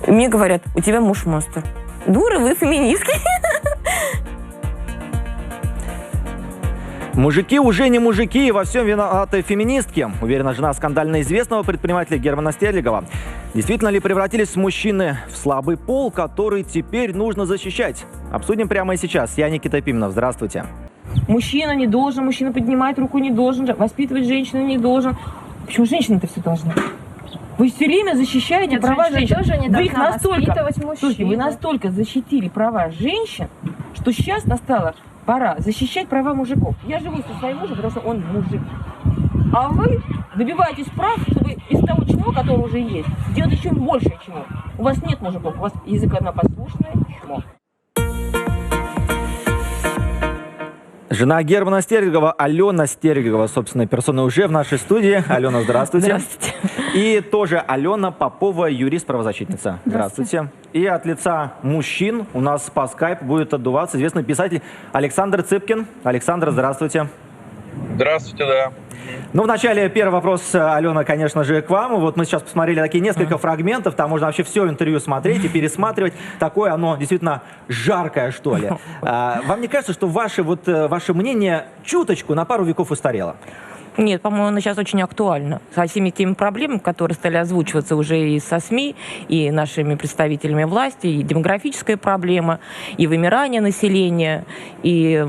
Мне говорят, у тебя муж монстр. Дура, вы феминистки. Мужики уже не мужики, и во всем виноваты феминистки, уверена жена скандально известного предпринимателя Германа Стерлигова. Действительно ли превратились мужчины в слабый пол, который теперь нужно защищать? Обсудим прямо сейчас. Я Никита Пименов. Здравствуйте. Мужчина не должен, мужчина поднимать руку не должен, воспитывать женщину не должен. Почему женщины-то все должны? Вы все время защищаете права женщин. Вы их настолько, слушайте, вы настолько защитили права женщин, что сейчас настало пора защищать права мужиков. Я живу со своим мужем, потому что он мужик. А вы добиваетесь прав, чтобы из того чмо, которое уже есть, сделать еще больше чмо. У вас нет мужиков, у вас языконопослушное чмо. Жена Германа Стерлигова, Алена Стерлигова, собственно, персона уже в нашей студии. Алена, здравствуйте. Здравствуйте. И тоже Алена Попова, юрист-правозащитница. Здравствуйте. И от лица мужчин у нас по скайпу будет отдуваться известный писатель Александр Цыпкин. Александр, здравствуйте. Здравствуйте, да. Ну, вначале первый вопрос, Алена, конечно же, к вам. Вот мы сейчас посмотрели такие несколько фрагментов, там можно вообще все интервью смотреть и пересматривать. Такое оно действительно жаркое, что ли. Вам не кажется, что ваше мнение чуточку на пару веков устарело? Нет, по-моему, оно сейчас очень актуально. Со всеми теми проблемами, которые стали озвучиваться уже и со СМИ, и нашими представителями власти, и демографическая проблема, и вымирание населения, и...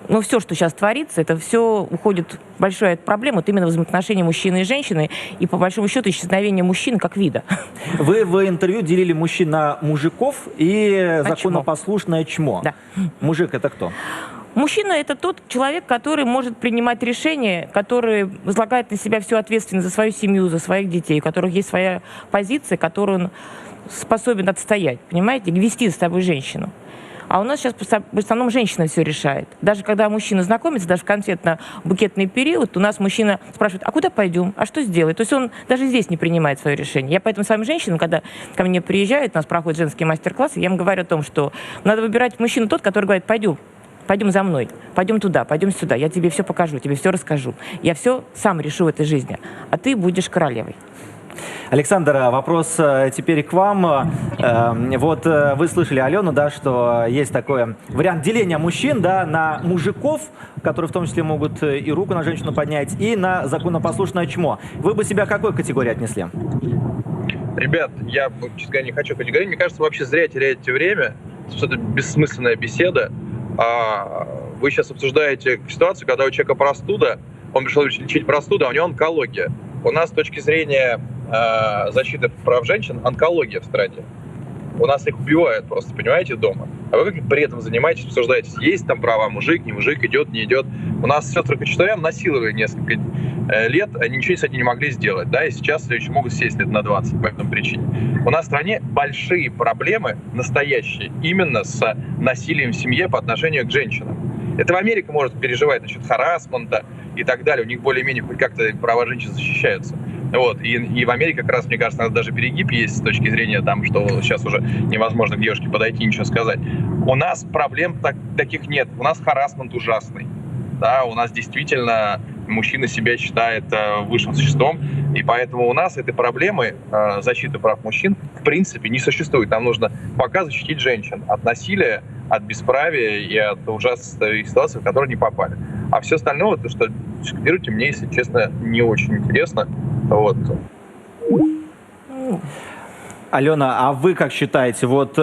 Ну, все, что сейчас творится, это все уходит в большую проблему, вот именно взаимоотношения мужчины и женщины, и, по большому счету, исчезновение мужчин как вида. Вы в интервью делили мужчин на мужиков и законопослушное чмо. Да. Мужик — это кто? Мужчина — это тот человек, который может принимать решения, который возлагает на себя всю ответственность за свою семью, за своих детей, у которых есть своя позиция, которую он способен отстоять, понимаете, вести за собой женщину. А у нас сейчас в основном женщина все решает. Даже когда мужчина знакомится, даже в конфетно-букетный период, у нас мужчина спрашивает, а куда пойдем, а что сделать? То есть он даже здесь не принимает свое решение. Я поэтому своим женщинам, когда ко мне приезжают, у нас проходят женские мастер-классы, я им говорю о том, что надо выбирать мужчину тот, который говорит, пойдем за мной, пойдем туда, пойдем сюда, я тебе все покажу, тебе все расскажу. Я все сам решу в этой жизни, а ты будешь королевой. Александр, вопрос теперь к вам. Вот вы слышали Алену, да, что есть такой вариант деления мужчин, да, на мужиков, которые в том числе могут и руку на женщину поднять, и на законопослушное чмо. Вы бы себя к какой категории отнесли? Ребят, я, честно говоря, не хочу категории. Мне кажется, вы вообще зря теряете время. Это бессмысленная беседа. Вы сейчас обсуждаете ситуацию, когда у человека простуда, он пришел лечить простуду, а у него онкология. У нас с точки зрения защиты прав женщин онкология в стране. У нас их убивают просто, понимаете, дома. А вы как при этом занимаетесь, обсуждаете, есть там права мужик, не мужик, идет, не идет. У нас сестры Кочетурян насиловали несколько лет, они ничего с этим не могли сделать, да, и сейчас еще могут сесть лет на 20 по этой причине. У нас в стране большие проблемы, настоящие, именно с насилием в семье по отношению к женщинам. Это в Америке может переживать насчет харассмента и так далее. У них более-менее хоть как-то права женщин защищаются. Вот. И в Америке как раз, мне кажется, даже перегиб есть с точки зрения, там, что сейчас уже невозможно к девушке подойти и ничего сказать. У нас проблем таких нет. У нас харассмент ужасный. Да, у нас действительно мужчина себя считает высшим существом, и поэтому у нас этой проблемы защиты прав мужчин в принципе не существует. Нам нужно пока защитить женщин от насилия, от бесправия и от ужасной ситуации, в которую они попали. А все остальное, то, что дискутируете, мне, если честно, не очень интересно. Вот. Алена, а вы как считаете, вот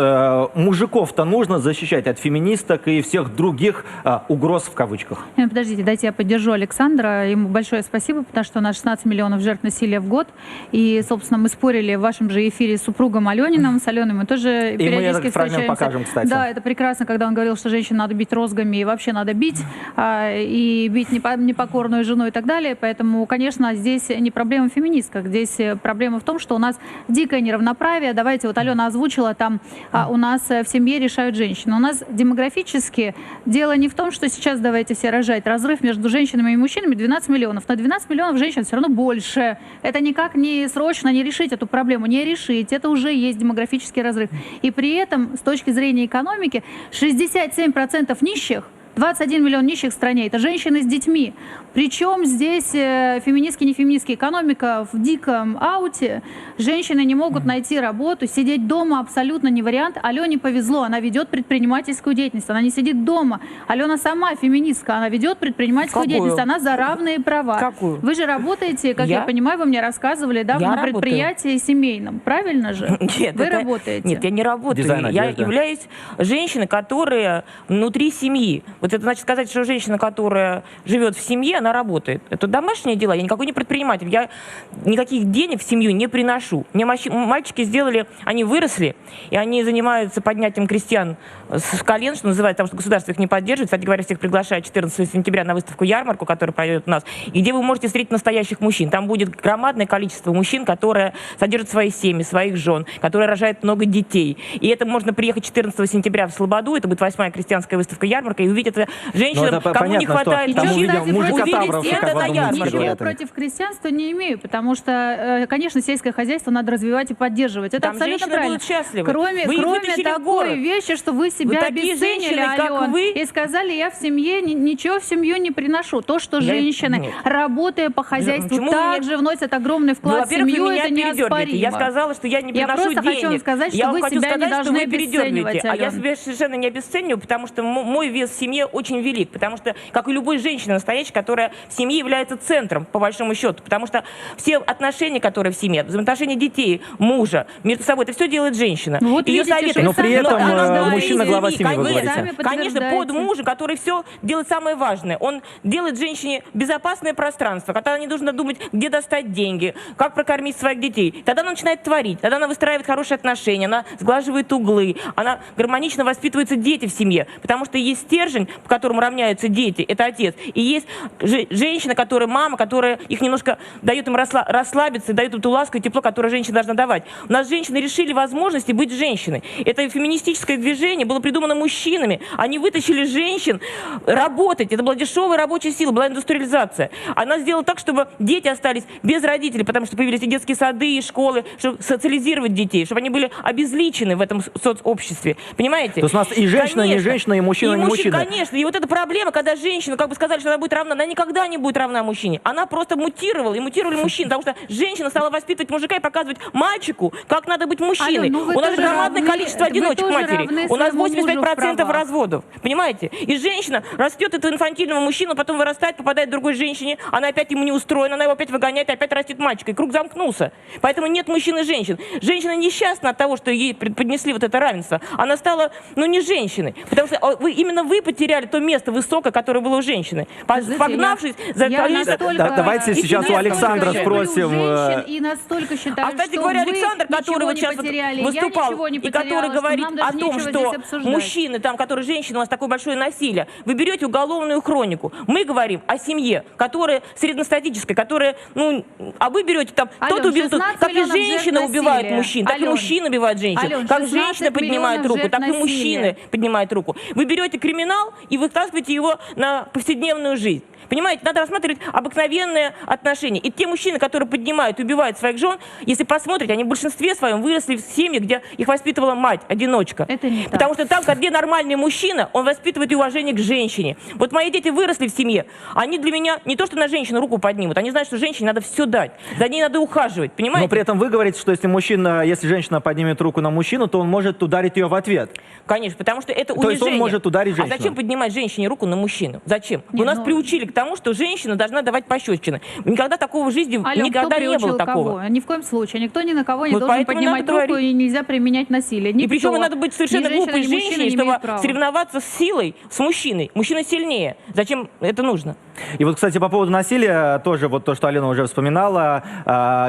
мужиков-то нужно защищать от феминисток и всех других угроз в кавычках? Подождите, дайте я поддержу Александра. Ему большое спасибо, потому что у нас 16 миллионов жертв насилия в год. И, собственно, мы спорили в вашем же эфире с супругом Алениным. С Аленой мы тоже периодически встречаемся. Покажем, кстати. Да, это прекрасно, когда он говорил, что женщин надо бить розгами и вообще надо бить, и бить непокорную жену и так далее. Поэтому, конечно, здесь не проблема в феминистках. Здесь проблема в том, что у нас дикое неравноправие. Давайте, вот Алена озвучила, там у нас в семье решают женщины. У нас демографически дело не в том, что сейчас давайте все рожать. Разрыв между женщинами и мужчинами 12 миллионов. Но 12 миллионов женщин все равно больше. Это никак не срочно не решить эту проблему. Не решить. Это уже есть демографический разрыв. И при этом, с точки зрения экономики, 67% нищих 21 миллион нищих в стране. Это женщины с детьми. Причем здесь феминистки, не феминистки. Экономика в диком ауте. Женщины не могут найти работу. Сидеть дома абсолютно не вариант. Алене повезло. Она ведет предпринимательскую деятельность. Она не сидит дома. Алена сама феминистка. Она ведет предпринимательскую деятельность. Она за равные права. Какую? Вы же работаете, как я понимаю, вы мне рассказывали, да, на предприятии семейном. Правильно же? Нет, вы работаете. Нет, я не работаю. Я являюсь женщиной, которая внутри семьи. Вот это значит сказать, что женщина, которая живет в семье, она работает. Это домашние дела. Я никакой не предприниматель. Я никаких денег в семью не приношу. Мне мальчики сделали, они выросли, и они занимаются поднятием крестьян с колен, что называется, потому что государство их не поддерживает. Кстати говоря, всех приглашаю 14 сентября на выставку-ярмарку, которая пройдет у нас, и где вы можете встретить настоящих мужчин. Там будет громадное количество мужчин, которые содержат свои семьи, своих жен, которые рожают много детей. И это можно приехать 14 сентября в Слободу, это будет 8-я крестьянская выставка-ярмарка, и увидеть это женщинам, кому понятно, не хватает мужчин, увидеть это на ярмарке. Ничего против крестьянства не имею, потому что, конечно, сельское хозяйство надо развивать и поддерживать. Это там абсолютно правильно. Кроме такой вещи, что вы себя обесценили, Ален, и сказали, я в семье ничего в семью не приношу. То, что женщины, работая по хозяйству, также вносят огромный вклад в семью, это неоспоримо. Я сказала, что я не приношу денег. Я просто хочу вам сказать, что вы себя не должны обесценивать, А я себя совершенно не обесцениваю, потому что мой вес в семье очень велик. Потому что, как и любой женщина настоящая, которая в семье является центром, по большому счету. Потому что все отношения, которые в семье, взаимоотношения детей, мужа, между собой, это все делает женщина. Ну, вот ее советы. Но при этом мужчина глава семьи, вы говорите. Конечно, под мужа, который все делает самое важное. Он делает женщине безопасное пространство, когда она не должна думать, где достать деньги, как прокормить своих детей. Тогда она начинает творить, тогда она выстраивает хорошие отношения, она сглаживает углы, она гармонично воспитываются дети в семье. Потому что есть стержень, по которому равняются дети, это отец. И есть женщина, которая мама, которая их немножко дает им расслабиться, дает им ту ласку и тепло, которое женщина должна давать. У нас женщины решили возможности быть женщиной. Это феминистическое движение было придумано мужчинами. Они вытащили женщин работать. Это была дешевая рабочая сила, была индустриализация. Она сделала так, чтобы дети остались без родителей, потому что появились и детские сады, и школы, чтобы социализировать детей, чтобы они были обезличены в этом соцобществе. Понимаете? То есть у нас и женщина, не женщина, и мужчина, не мужчина. Конечно. И вот эта проблема, когда женщина, как бы сказали, что она будет равна, она никогда не будет равна мужчине. Она просто мутировала, и мутировали мужчин, потому что женщина стала воспитывать мужика и показывать мальчику, как надо быть мужчиной. У нас же громадное количество одиночек матери. У нас 85% разводов. Понимаете? И женщина растет этого инфантильного мужчину, потом вырастает, попадает к другой женщине, она опять ему не устроена, она его опять выгоняет, опять растет мальчик. И круг замкнулся. Поэтому нет мужчин и женщин. Женщина несчастна от того, что ей поднесли вот это равенство. Она стала, не женщиной. Потому что именно вы потеряли то место высокое, которое было у женщины. Погнавшись за количеством... Давайте сейчас у Александра спросим. И настолько считаю, кстати говоря, Александр, который вот сейчас выступал, и который говорит о том, что мужчины, там, которые женщины, у нас такое большое насилие, вы берете уголовную хронику. Мы говорим о семье, которая среднестатическая, которая, а вы берете там, кто-то убил, как и женщина убивает мужчин, так и мужчина убивает женщин. Как женщина поднимает руку, так и мужчины поднимают руку. Вы берете криминал и вытаскиваете его на повседневную жизнь. Понимаете, надо рассматривать обыкновенные отношения. И те мужчины, которые поднимают и убивают своих жен, если посмотрите, они в большинстве своем выросли в семье, где их воспитывала мать, одиночка. Это не так. Потому что там, где нормальный мужчина, он воспитывает и уважение к женщине. Вот мои дети выросли в семье, они для меня не то, что на женщину руку поднимут, они знают, что женщине надо все дать, за ней надо ухаживать, понимаете? Но при этом вы говорите, что если женщина поднимет руку на мужчину, то он может ударить ее в ответ. Конечно, потому что это унижение. То есть он может ударить женщину. А зачем поднимать женщине руку на мужчину? Зачем? У нас приучили к тому, что женщина должна давать пощечины. Никогда такого в жизни никогда не было такого. Ни в коем случае. Никто ни на кого не должен поднимать руку, и нельзя применять насилие. И причем надо быть совершенно глупой женщиной, чтобы соревноваться с силой, с мужчиной. Мужчина сильнее. Зачем это нужно? И вот, кстати, по поводу насилия, тоже вот то, что Алена уже вспоминала.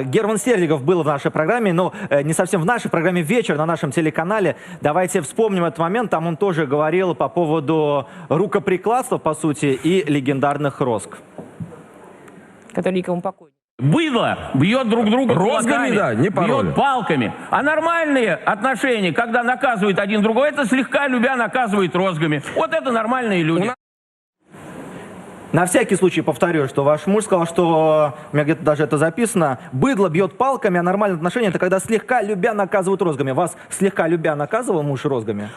Герман Стерлигов был в нашей программе, но не совсем в нашей программе, «Вечер» на нашем телеканале. Давайте вспомним этот момент. Там он тоже говорил по поводу рукоприкладства, по сути, и легендарных розг. Который никому покой. Быдло бьет друг друга розгами, да, не пароли. бьет палками. А нормальные отношения, когда наказывают один другого, это слегка любя наказывает розгами. Вот это нормальные люди. На всякий случай повторю, что ваш муж сказал, что, у меня где-то даже это записано, быдло бьет палками, а нормальные отношения — это когда слегка любя наказывают розгами. Вас слегка любя наказывал муж розгами?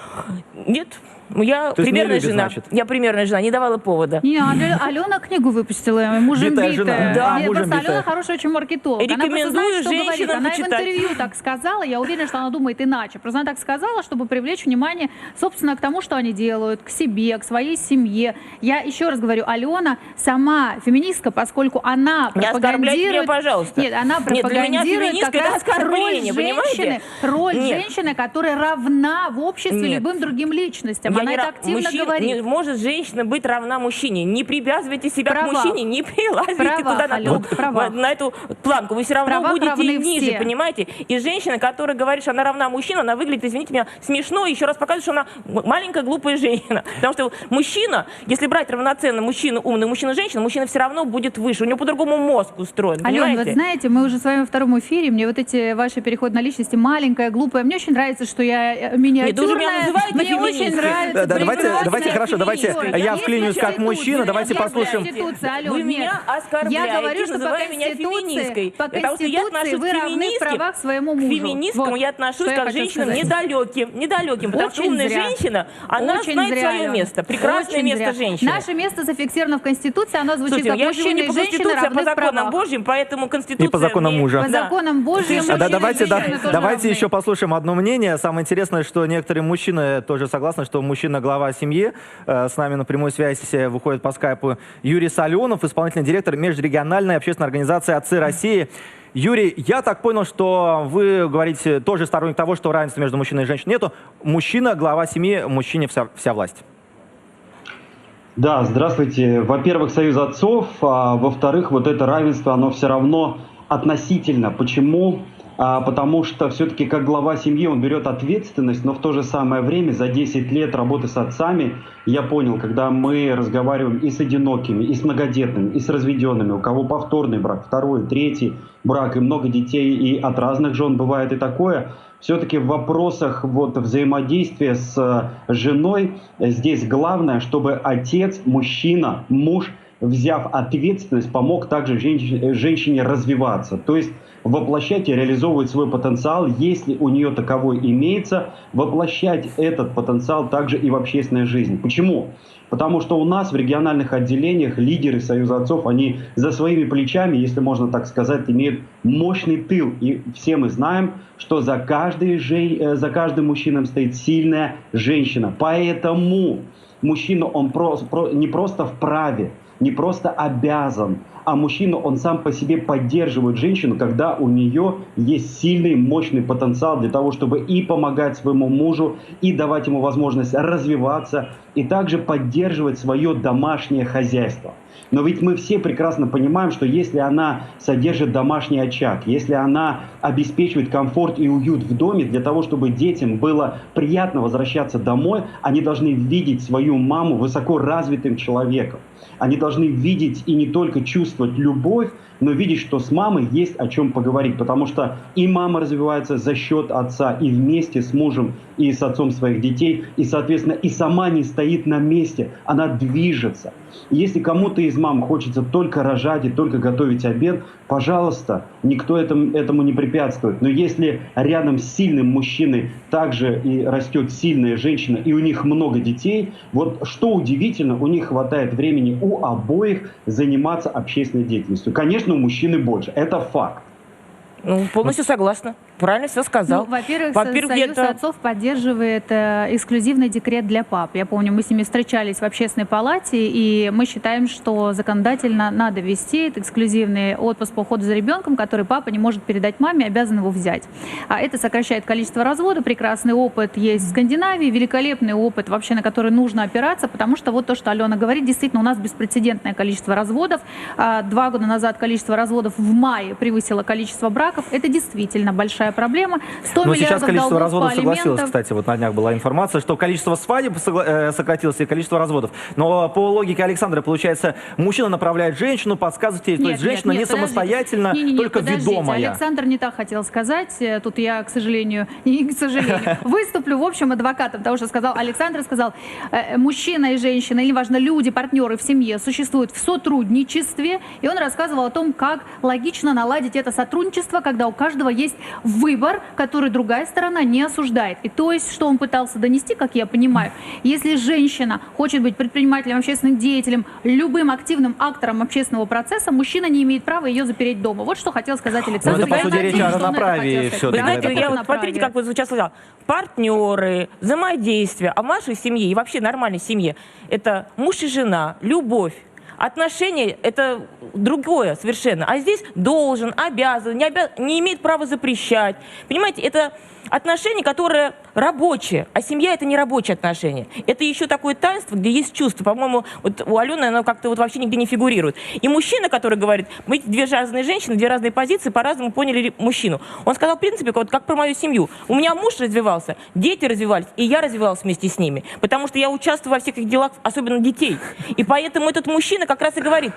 Нет. Я То есть не примерная любит, жена. значит? Я примерная жена, не давала повода. Не, Алена книгу выпустила, мужем Битая битая. жена. Да. Нет, Мужем просто битая. Алена хороший очень маркетолог. Она просто Рекомендую знает, что говорит. женщинам Она и в почитать. интервью так сказала. Я уверена, что она думает иначе. Просто она так сказала, чтобы привлечь внимание, собственно, к тому, что они делают, к себе, к своей семье. Я еще раз говорю, Алена сама феминистка, поскольку она Не оскорбляйте пропагандирует... меня, пожалуйста. Нет, она Нет, для меня пропагандирует феминистка как это раз оскорбление, понимаете? роль Нет. женщины, которая равна в обществе Нет. любым другим личностям. Я Она не это ра- активно мужчина- говорит. Не может женщина быть равна мужчине. Не привязывайте себя Права. к мужчине, не прилазите Права, туда на, Алёна, ту- права. на эту планку. Вы все равно Права будете равны ниже, все. понимаете? И женщина, которая говорит, что она равна мужчине, она выглядит, извините меня, смешно, и еще раз показывает, что она маленькая глупая женщина. Потому что мужчина, если брать равноценно мужчину, умный мужчина, женщина, мужчина все равно будет выше. У него по-другому мозг устроен, Алена, понимаете? вот знаете, мы уже с вами во втором эфире, мне вот эти ваши переходы на личности, маленькая, глупая, мне очень нравится, что я миниатюрная. Вы уже меня называете Мне очень феминисткой. нравится. Да, давайте, прекрасная хорошо, давайте феминистка. я Есть вклинюсь как Конституция, мужчина, давайте есть послушаем. Конституция, Алён, Вы нет. меня оскорбляете, Я говорю, что по называя меня феминисткой. Конституции, Потому что я отношусь вы к равны в феминистке, правах своему к мужу. феминисткам Вот, я отношусь что я как хочу женщинам сказать. недалеким, потому что Очень умная зря. женщина, она Очень знает зря, свое Алёна. место, прекрасное Очень место зря. женщины. Наше место зафиксировано в Конституции, оно звучит Слушайте, как я живу мужчины не и по женщины Конституции, а равны по в законам правах. Божьим, поэтому Конституция... И по законам мне- мужа. По Да. законам Божьим Совершенно мужчины и Давайте, женщины тоже давайте равны. еще послушаем одно мнение. Самое интересное, что некоторые мужчины тоже согласны, что мужчина глава семьи. С нами на прямую связь выходит по скайпу Юрий Соленов, исполнительный директор межрегиональной общественной организации «Отцы России». Юрий, я так понял, что вы говорите тоже сторонник того, что равенства между мужчиной и женщиной нету. Мужчина, глава семьи, мужчине вся власть. Да, здравствуйте. Во-первых, Союз отцов, а во-вторых, вот это равенство, оно все равно относительно. Почему? Потому что все-таки как глава семьи он берет ответственность, но в то же самое время за 10 лет работы с отцами я понял, когда мы разговариваем и с одинокими, и с многодетными, и с разведенными, у кого повторный брак, второй, третий брак, и много детей, и от разных жен бывает и такое, все-таки в вопросах вот взаимодействия с женой здесь главное, чтобы отец, мужчина, муж, взяв ответственность, помог также женщине развиваться. То есть воплощать и реализовывать свой потенциал, если у нее таковой имеется, воплощать этот потенциал также и в общественной жизни. Почему? Потому что у нас в региональных отделениях лидеры Союза отцов, они за своими плечами, если можно так сказать, имеют мощный тыл. И все мы знаем, что за каждым мужчиной стоит сильная женщина. Поэтому мужчина, он не просто вправе, не просто обязан, а мужчина, он сам по себе поддерживает женщину, когда у нее есть сильный, мощный потенциал для того, чтобы и помогать своему мужу, и давать ему возможность развиваться, и также поддерживать свое домашнее хозяйство. Но ведь мы все прекрасно понимаем, что если она содержит домашний очаг, если она обеспечивает комфорт и уют в доме, для того, чтобы детям было приятно возвращаться домой, они должны видеть свою маму высоко развитым человеком. Они должны видеть и не только чувствовать любовь, но видеть, что с мамой есть о чем поговорить. Потому что и мама развивается за счет отца, и вместе с мужем, и с отцом своих детей. И, соответственно, и сама не стоит на месте, она движется. И если кому-то из мам хочется только рожать и только готовить обед, пожалуйста, никто этому не препятствует. Но если рядом с сильным мужчиной также и растет сильная женщина, и у них много детей, вот что удивительно, у них хватает времени у обоих заниматься общественной деятельностью. Конечно, у мужчины больше, это факт. Ну, полностью согласна. Правильно все сказал. Ну, во-первых, Союз Союз отцов поддерживает эксклюзивный декрет для пап. Я помню, мы с ними встречались в общественной палате, и мы считаем, что законодательно надо ввести этот эксклюзивный отпуск по уходу за ребенком, который папа не может передать маме, обязан его взять. А это сокращает количество разводов. Прекрасный опыт есть в Скандинавии, великолепный опыт, вообще на который нужно опираться, потому что вот то, что Алена говорит, действительно, у нас беспрецедентное количество разводов. 2 года назад количество разводов в мае превысило количество браков. Это действительно большая проблема. 100 Но сейчас миллиардов количество долгов разводов по согласилось, алиментам. кстати, вот на днях была информация, что количество свадеб сократилось и количество разводов. Но по логике Александра, получается, мужчина направляет женщину, подсказывает ей, то есть женщина не подождите. самостоятельно, только подождите. ведомая. Александр не так хотел сказать. Тут я, к сожалению, выступлю, в общем, адвокатом того, что сказал Александр. Сказал, мужчина и женщина, или, важно, люди, партнеры в семье существуют в сотрудничестве. И он рассказывал о том, как логично наладить это сотрудничество, когда у каждого есть выбор, который другая сторона не осуждает. И то есть, что он пытался донести, как я понимаю, если женщина хочет быть предпринимателем, общественным деятелем, любым активным актором общественного процесса, мужчина не имеет права ее запереть дома. Вот что хотел сказать Александр. Ну, это, по сути, Я речь надеюсь, о что он это равноправии хотел сказать. всё-таки. Вы знаете, это я вот равноправие. смотрите, как вы сейчас сказали. Партнеры, взаимодействие. А в вашей семье и вообще нормальной семье это муж и жена, любовь. Отношения – это другое совершенно. А здесь должен, обязан, не имеет права запрещать. Понимаете, это отношения, которые рабочие, а семья – это не рабочие отношения. Это еще такое таинство, где есть чувство. По-моему, вот у Алены оно как-то вот вообще нигде не фигурирует. И мужчина, который говорит, мы две разные женщины, две разные позиции, по-разному поняли мужчину. Он сказал, в принципе, вот как про мою семью. У меня муж развивался, дети развивались, и я развивалась вместе с ними. Потому что я участвую во всех их делах, особенно детей. И поэтому этот мужчина как раз и говорит,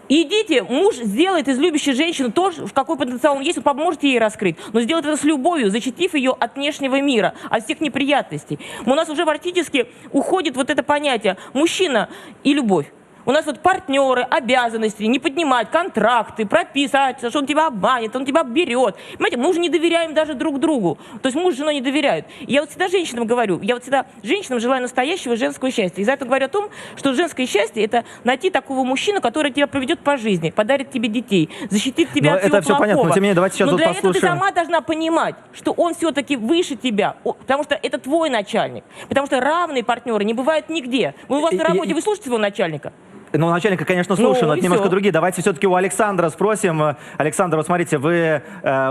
идите, муж сделает из любящей женщины то, в какой потенциал он есть, он поможет ей раскрыть, но сделает это с любовью, защитив ее от внешнего мира, от всех неприятностей. У нас уже практически уходит вот это понятие мужчина и любовь. У нас вот партнеры, обязанности, не поднимать, контракты, прописать, что он тебя обманет, он тебя берет. Понимаете, мы уже не доверяем даже друг другу. То есть муж с женой не доверяют. И я вот всегда женщинам говорю, я вот всегда женщинам желаю настоящего женского счастья. И за это говорю о том, что женское счастье – это найти такого мужчину, который тебя проведет по жизни, подарит тебе детей, защитит тебя Но от всего это все плохого. понятно, но тем не менее, давайте сейчас Но вот для этого ты послушаем. сама должна понимать, что он все-таки выше тебя, потому что это твой начальник. Потому что равные партнеры не бывают нигде. У вас на работе, вы слушаете своего начальника? Ну, начальника, конечно, слушаю, Ну, но и это немножко всё. другие. Давайте все-таки у Александра спросим. Александр, вот смотрите, вы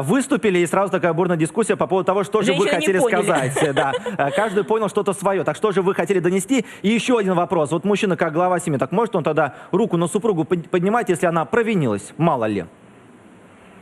выступили, и сразу такая бурная дискуссия по поводу того, что же вы Женщины не хотели поняли. сказать. Да. Каждый понял что-то свое. Так что же вы хотели донести? И еще один вопрос. Вот мужчина, как глава семьи, так может он тогда руку на супругу поднимать, если она провинилась? Мало ли.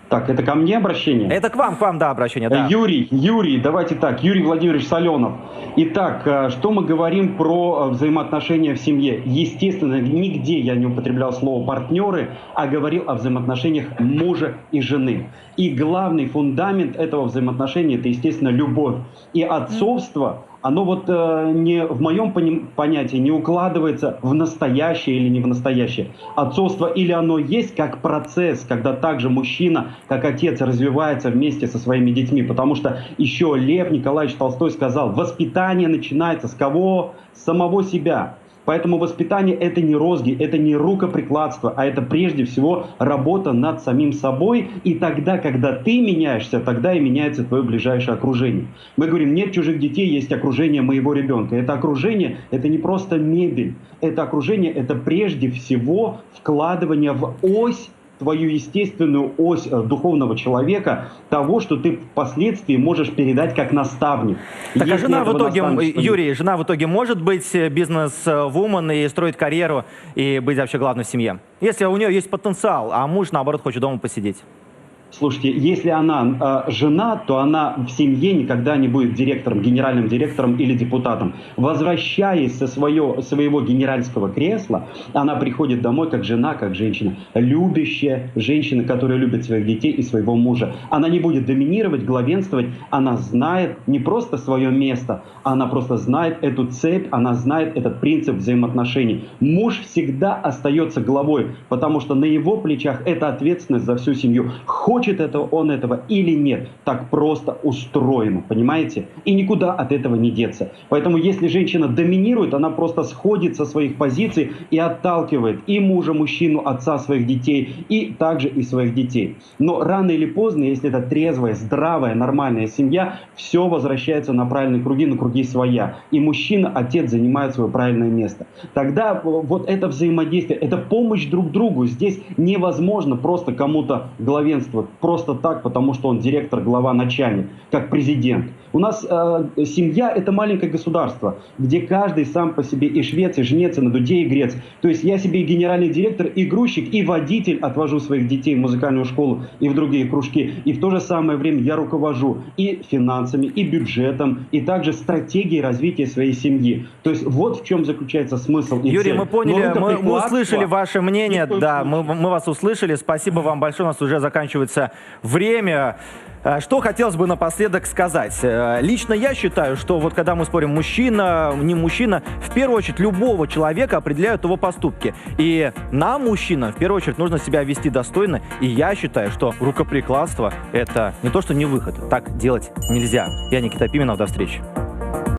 Так, это ко мне обращение? Это к вам, да, обращение, да. Юрий, давайте так, Юрий Владимирович Соленов. Итак, что мы говорим про взаимоотношения в семье? Естественно, нигде я не употреблял слово «партнеры», а говорил о взаимоотношениях мужа и жены. И главный фундамент этого взаимоотношения – это, естественно, любовь. И отцовство, оно вот не в моем понятии не укладывается в настоящее или не в настоящее. Отцовство или оно есть как процесс, когда также мужчина, как отец, развивается вместе со своими детьми. Потому что еще Лев Николаевич Толстой сказал, воспитание начинается с кого? С самого себя. Поэтому воспитание – это не розги, это не рукоприкладство, а это прежде всего работа над самим собой. И тогда, когда ты меняешься, тогда и меняется твое ближайшее окружение. Мы говорим, нет чужих детей, есть окружение моего ребенка. Это окружение – это не просто мебель. Это окружение – это прежде всего вкладывание в ось, твою естественную ось духовного человека, того, что ты впоследствии можешь передать как наставник. Так, а Если жена в этого итоге, наставничества нет. Юрий, жена в итоге может быть бизнес-вумен и строить карьеру, и быть вообще главной в семье? Если у нее есть потенциал, а муж, наоборот, хочет дома посидеть? Слушайте, если она жена, то она в семье никогда не будет директором, генеральным директором или депутатом. Возвращаясь со своего генеральского кресла, она приходит домой как жена, как женщина. Любящая женщина, которая любит своих детей и своего мужа. Она не будет доминировать, главенствовать. Она знает не просто свое место, она просто знает эту цепь, она знает этот принцип взаимоотношений. Муж всегда остается главой, потому что на его плечах эта ответственность за всю семью. Хочет он этого или нет, так просто устроено, понимаете? И никуда от этого не деться. Поэтому если женщина доминирует, она просто сходит со своих позиций и отталкивает и мужа, мужчину, отца своих детей, и также и своих детей. Но рано или поздно, если это трезвая, здравая, нормальная семья, все возвращается на правильные круги, на круги своя. И мужчина, отец занимает свое правильное место. Тогда вот это взаимодействие, это помощь друг другу. Здесь невозможно просто кому-то главенствовать. Просто так, потому что он директор, глава, начальник, как президент. У нас семья – это маленькое государство, где каждый сам по себе и швец, и жнец, и на дуде, и грец. То есть я себе и генеральный директор, и грузчик, и водитель, отвожу своих детей в музыкальную школу и в другие кружки. И в то же самое время я руковожу и финансами, и бюджетом, и также стратегией развития своей семьи. То есть вот в чем заключается смысл и Юрий, цель. мы поняли, Но мы услышали ваше мнение, никакой да, помощи. мы вас услышали. Спасибо вам большое, у нас уже заканчивается наше время. Что хотелось бы напоследок сказать? Лично я считаю, что вот когда мы спорим мужчина, не мужчина, в первую очередь любого человека определяют его поступки. И нам, мужчинам, в первую очередь нужно себя вести достойно. И я считаю, что рукоприкладство — это не то, что не выход. Так делать нельзя. Я Никита Пименов. До встречи.